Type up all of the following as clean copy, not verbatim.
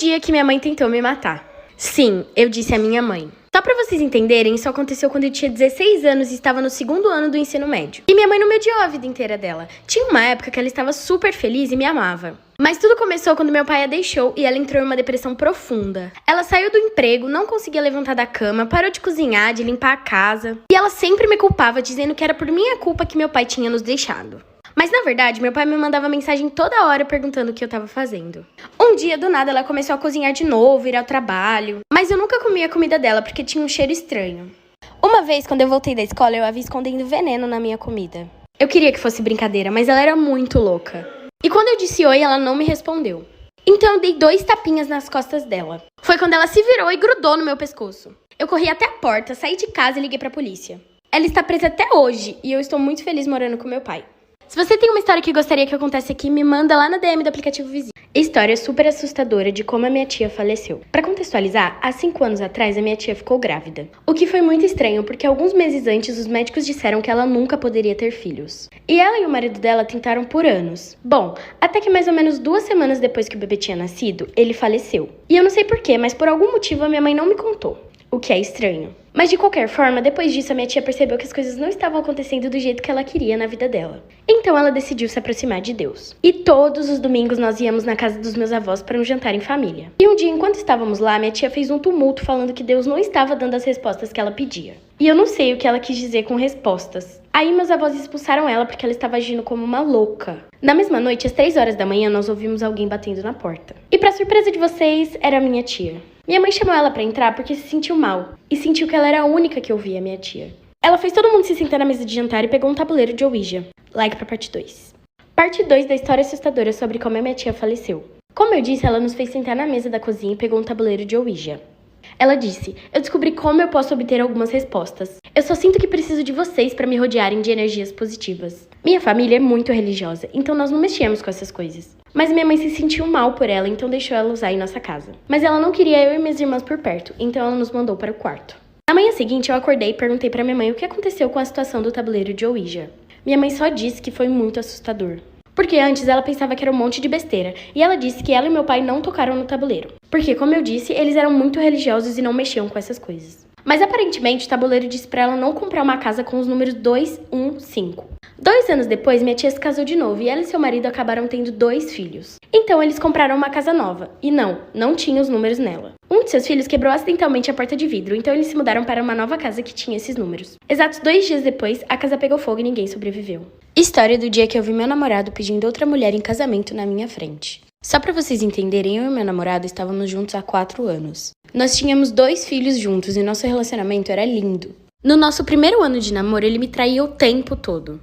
dia que minha mãe tentou me matar. Sim, eu disse à minha mãe. Só pra vocês entenderem, isso aconteceu quando eu tinha 16 anos e estava no segundo ano do ensino médio. E minha mãe não me odiou a vida inteira dela. Tinha uma época que ela estava super feliz e me amava. Mas tudo começou quando meu pai a deixou e ela entrou em uma depressão profunda. Ela saiu do emprego, não conseguia levantar da cama, parou de cozinhar, de limpar a casa. E ela sempre me culpava, dizendo que era por minha culpa que meu pai tinha nos deixado. Mas na verdade, meu pai me mandava mensagem toda hora perguntando o que eu tava fazendo. Um dia, do nada, ela começou a cozinhar de novo, ir ao trabalho. Mas eu nunca comia a comida dela porque tinha um cheiro estranho. Uma vez, quando eu voltei da escola, eu a vi escondendo veneno na minha comida. Eu queria que fosse brincadeira, mas ela era muito louca. E quando eu disse oi, ela não me respondeu. Então eu dei 2 tapinhas nas costas dela. Foi quando ela se virou e grudou no meu pescoço. Eu corri até a porta, saí de casa e liguei pra polícia. Ela está presa até hoje e eu estou muito feliz morando com meu pai. Se você tem uma história que gostaria que acontecesse aqui, me manda lá na DM do aplicativo Vizinho. História super assustadora de como a minha tia faleceu. Pra contextualizar, há 5 anos atrás a minha tia ficou grávida. O que foi muito estranho, porque alguns meses antes os médicos disseram que ela nunca poderia ter filhos. E ela e o marido dela tentaram por anos. Bom, até que mais ou menos 2 semanas depois que o bebê tinha nascido, ele faleceu. E eu não sei porquê, mas por algum motivo a minha mãe não me contou. O que é estranho. Mas de qualquer forma, depois disso a minha tia percebeu que as coisas não estavam acontecendo do jeito que ela queria na vida dela. Então ela decidiu se aproximar de Deus. E todos os domingos nós íamos na casa dos meus avós para um jantar em família. E um dia, enquanto estávamos lá, minha tia fez um tumulto falando que Deus não estava dando as respostas que ela pedia. E eu não sei o que ela quis dizer com respostas. Aí meus avós expulsaram ela porque ela estava agindo como uma louca. Na mesma noite, às 3 horas da manhã, nós ouvimos alguém batendo na porta. E pra surpresa de vocês, era a minha tia. Minha mãe chamou ela pra entrar porque se sentiu mal e sentiu que ela era a única que ouvia a minha tia. Ela fez todo mundo se sentar na mesa de jantar e pegou um tabuleiro de Ouija. Like pra parte 2. Parte 2 da história assustadora sobre como a minha tia faleceu. Como eu disse, ela nos fez sentar na mesa da cozinha e pegou um tabuleiro de Ouija. Ela disse, eu descobri como eu posso obter algumas respostas. Eu só sinto que preciso de vocês para me rodearem de energias positivas. Minha família é muito religiosa, então nós não mexemos com essas coisas. Mas minha mãe se sentiu mal por ela, então deixou ela usar em nossa casa. Mas ela não queria eu e minhas irmãs por perto, então ela nos mandou para o quarto. Na manhã seguinte, eu acordei e perguntei para minha mãe o que aconteceu com a situação do tabuleiro de Ouija. Minha mãe só disse que foi muito assustador. Porque antes ela pensava que era um monte de besteira, e ela disse que ela e meu pai não tocaram no tabuleiro. Porque, como eu disse, eles eram muito religiosos e não mexiam com essas coisas. Mas aparentemente o tabuleiro disse pra ela não comprar uma casa com os números 2, 1, 5. 2 anos depois, minha tia se casou de novo e ela e seu marido acabaram tendo 2 filhos. Então eles compraram uma casa nova, e não tinha os números nela. Um de seus filhos quebrou acidentalmente a porta de vidro, então eles se mudaram para uma nova casa que tinha esses números. Exatos 2 dias depois, a casa pegou fogo e ninguém sobreviveu. História do dia que eu vi meu namorado pedindo outra mulher em casamento na minha frente. Só pra vocês entenderem, eu e meu namorado estávamos juntos há 4 anos. Nós tínhamos 2 filhos juntos e nosso relacionamento era lindo. No nosso primeiro ano de namoro, ele me traía o tempo todo.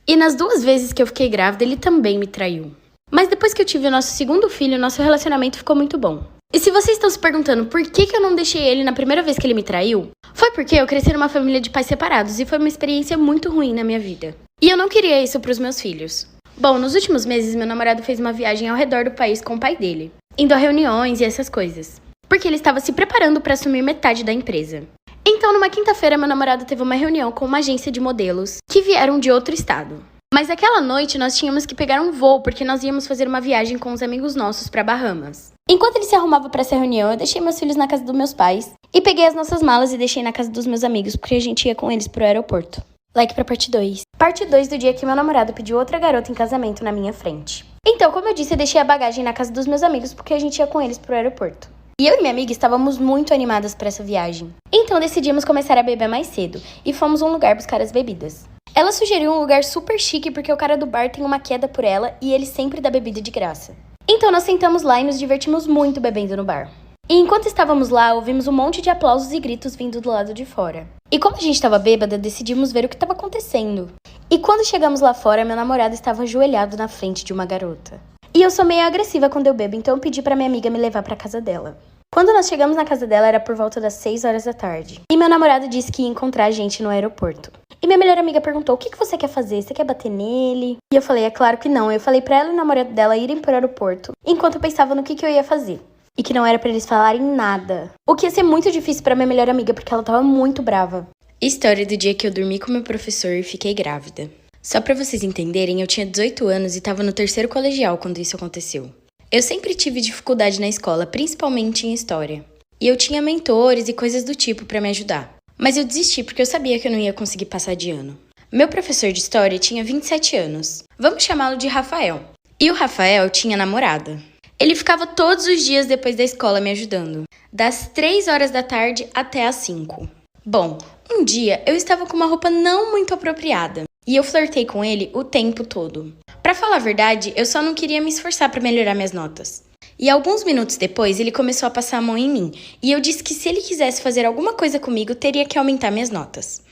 E nas 2 vezes que eu fiquei grávida, ele também me traiu. Mas depois que eu tive o nosso segundo filho, nosso relacionamento ficou muito bom. E se vocês estão se perguntando por que eu não deixei ele na primeira vez que ele me traiu, foi porque eu cresci numa família de pais separados e foi uma experiência muito ruim na minha vida. E eu não queria isso pros meus filhos. Bom, nos últimos meses, meu namorado fez uma viagem ao redor do país com o pai dele, indo a reuniões e essas coisas, porque ele estava se preparando para assumir metade da empresa. Então, numa quinta-feira, meu namorado teve uma reunião com uma agência de modelos que vieram de outro estado. Mas aquela noite nós tínhamos que pegar um voo porque nós íamos fazer uma viagem com os amigos nossos para Bahamas. Enquanto ele se arrumava para essa reunião, eu deixei meus filhos na casa dos meus pais e peguei as nossas malas e deixei na casa dos meus amigos porque a gente ia com eles pro aeroporto. Like pra parte 2. Parte 2 do dia que meu namorado pediu outra garota em casamento na minha frente. Então, como eu disse, eu deixei a bagagem na casa dos meus amigos porque a gente ia com eles pro aeroporto. E eu e minha amiga estávamos muito animadas para essa viagem. Então decidimos começar a beber mais cedo e fomos a um lugar buscar as bebidas. Ela sugeriu um lugar super chique porque o cara do bar tem uma queda por ela e ele sempre dá bebida de graça. Então nós sentamos lá e nos divertimos muito bebendo no bar. E enquanto estávamos lá, ouvimos um monte de aplausos e gritos vindo do lado de fora. E como a gente estava bêbada, decidimos ver o que estava acontecendo. E quando chegamos lá fora, meu namorado estava ajoelhado na frente de uma garota. E eu sou meio agressiva quando eu bebo, então eu pedi pra minha amiga me levar pra casa dela. Quando nós chegamos na casa dela, era por volta das 6 horas da tarde. E meu namorado disse que ia encontrar a gente no aeroporto. E minha melhor amiga perguntou, o que você quer fazer? Você quer bater nele? E eu falei, é claro que não. Eu falei pra ela e o namorado dela irem pro aeroporto, enquanto eu pensava no que eu ia fazer. E que não era pra eles falarem nada. O que ia ser muito difícil pra minha melhor amiga, porque ela tava muito brava. História do dia que eu dormi com meu professor e fiquei grávida. Só pra vocês entenderem, eu tinha 18 anos e tava no 3º colegial quando isso aconteceu. Eu sempre tive dificuldade na escola, principalmente em história. E eu tinha mentores e coisas do tipo para me ajudar. Mas eu desisti porque eu sabia que eu não ia conseguir passar de ano. Meu professor de história tinha 27 anos. Vamos chamá-lo de Rafael. E o Rafael tinha namorada. Ele ficava todos os dias depois da escola me ajudando, das 3 horas da tarde até as 5. Bom, um dia eu estava com uma roupa não muito apropriada e eu flertei com ele o tempo todo. Pra falar a verdade, eu só não queria me esforçar para melhorar minhas notas. E alguns minutos depois, ele começou a passar a mão em mim e eu disse que se ele quisesse fazer alguma coisa comigo, teria que aumentar minhas notas.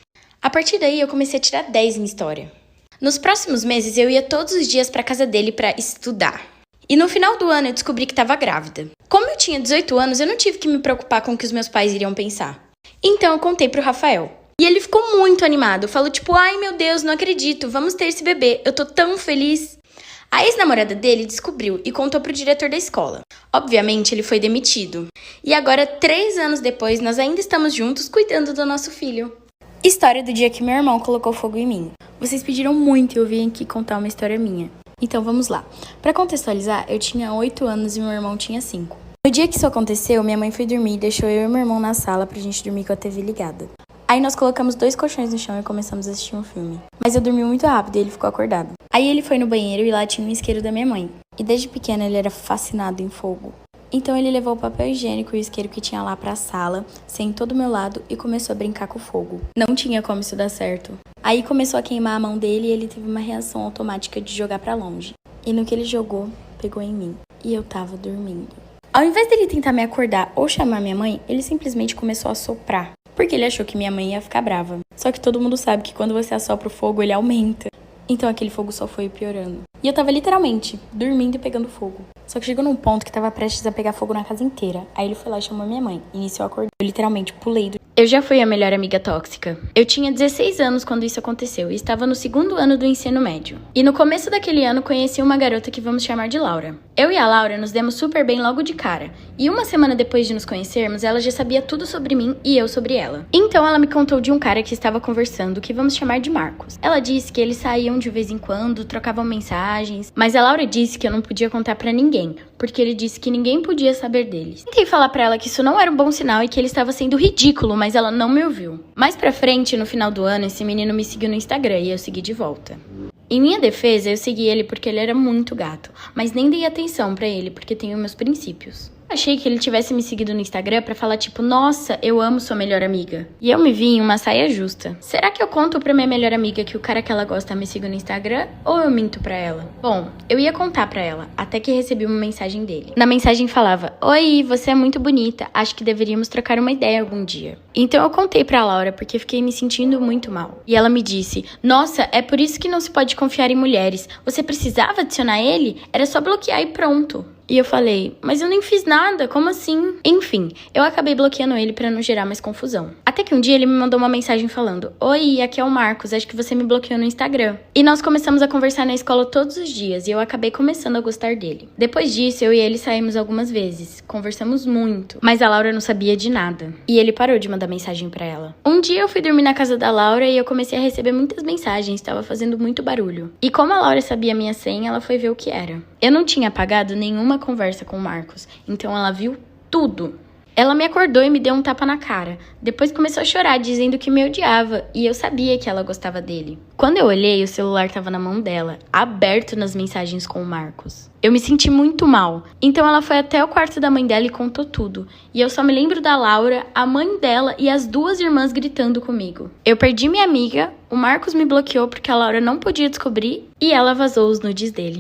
A partir daí, eu comecei a tirar 10 em história. Nos próximos meses, eu ia todos os dias para casa dele para estudar. E no final do ano, eu descobri que estava grávida. Como eu tinha 18 anos, eu não tive que me preocupar com o que os meus pais iriam pensar. Então, eu contei pro Rafael. E ele ficou muito animado. Falou tipo, ai meu Deus, não acredito, vamos ter esse bebê. Eu tô tão feliz. A ex-namorada dele descobriu e contou pro diretor da escola. Obviamente, ele foi demitido. E agora, 3 anos depois, nós ainda estamos juntos cuidando do nosso filho. História do dia que meu irmão colocou fogo em mim. Vocês pediram muito e eu vim aqui contar uma história minha. Então vamos lá. Para contextualizar, eu tinha 8 anos e meu irmão tinha 5. No dia que isso aconteceu, minha mãe foi dormir e deixou eu e meu irmão na sala pra gente dormir com a TV ligada. Aí nós colocamos 2 colchões no chão e começamos a assistir um filme. Mas eu dormi muito rápido e ele ficou acordado. Aí ele foi no banheiro e lá tinha um isqueiro da minha mãe. E desde pequeno ele era fascinado em fogo. Então ele levou o papel higiênico e o isqueiro que tinha lá pra sala, sentou do meu lado e começou a brincar com o fogo. Não tinha como isso dar certo. Aí começou a queimar a mão dele e ele teve uma reação automática de jogar pra longe. E no que ele jogou, pegou em mim. E eu tava dormindo. Ao invés dele tentar me acordar ou chamar minha mãe, ele simplesmente começou a soprar. Porque ele achou que minha mãe ia ficar brava. Só que todo mundo sabe que quando você assopra o fogo, ele aumenta. Então aquele fogo só foi piorando. E eu tava literalmente dormindo e pegando fogo. Só que chegou num ponto que tava prestes a pegar fogo na casa inteira. Aí ele foi lá e chamou minha mãe. E nisso eu acordei. Eu literalmente pulei do... Eu já fui a melhor amiga tóxica. Eu tinha 16 anos quando isso aconteceu e estava no 2º ano do ensino médio. E no começo daquele ano conheci uma garota que vamos chamar de Laura. Eu e a Laura nos demos super bem logo de cara. E uma semana depois de nos conhecermos, ela já sabia tudo sobre mim e eu sobre ela. Então ela me contou de um cara que estava conversando, que vamos chamar de Marcos. Ela disse que eles saíam de vez em quando, trocavam mensagens. Mas a Laura disse que eu não podia contar pra ninguém, porque ele disse que ninguém podia saber deles. Tentei falar pra ela que isso não era um bom sinal e que ele estava sendo ridículo, mas ela não me ouviu. Mais pra frente, no final do ano, esse menino me seguiu no Instagram e eu segui de volta. Em minha defesa, eu segui ele porque ele era muito gato, mas nem dei atenção pra ele porque tenho meus princípios. Achei que ele tivesse me seguido no Instagram pra falar tipo, nossa, eu amo sua melhor amiga. E eu me vi em uma saia justa. Será que eu conto pra minha melhor amiga que o cara que ela gosta me siga no Instagram ou eu minto pra ela? Bom, eu ia contar pra ela, até que recebi uma mensagem dele. Na mensagem falava, oi, você é muito bonita, acho que deveríamos trocar uma ideia algum dia. Então eu contei pra Laura porque fiquei me sentindo muito mal. E ela me disse, nossa, é por isso que não se pode confiar em mulheres. Você precisava adicionar ele? Era só bloquear e pronto. E eu falei, mas eu nem fiz nada, como assim? Enfim, eu acabei bloqueando ele pra não gerar mais confusão. Até que um dia ele me mandou uma mensagem falando, oi, aqui é o Marcos, acho que você me bloqueou no Instagram. E nós começamos a conversar na escola todos os dias e eu acabei começando a gostar dele. Depois disso, eu e ele saímos algumas vezes, conversamos muito, mas a Laura não sabia de nada. E ele parou de mandar mensagem pra ela. Um dia eu fui dormir na casa da Laura e eu comecei a receber muitas mensagens, estava fazendo muito barulho. E como a Laura sabia a minha senha, ela foi ver o que era. Eu não tinha apagado nenhuma conversa com o Marcos, então ela viu tudo. Ela me acordou e me deu um tapa na cara. Depois começou a chorar, dizendo que me odiava, e eu sabia que ela gostava dele. Quando eu olhei, o celular estava na mão dela, aberto nas mensagens com o Marcos. Eu me senti muito mal, então ela foi até o quarto da mãe dela e contou tudo. E eu só me lembro da Laura, a mãe dela e as 2 irmãs gritando comigo. Eu perdi minha amiga, o Marcos me bloqueou porque a Laura não podia descobrir, e ela vazou os nudes dele.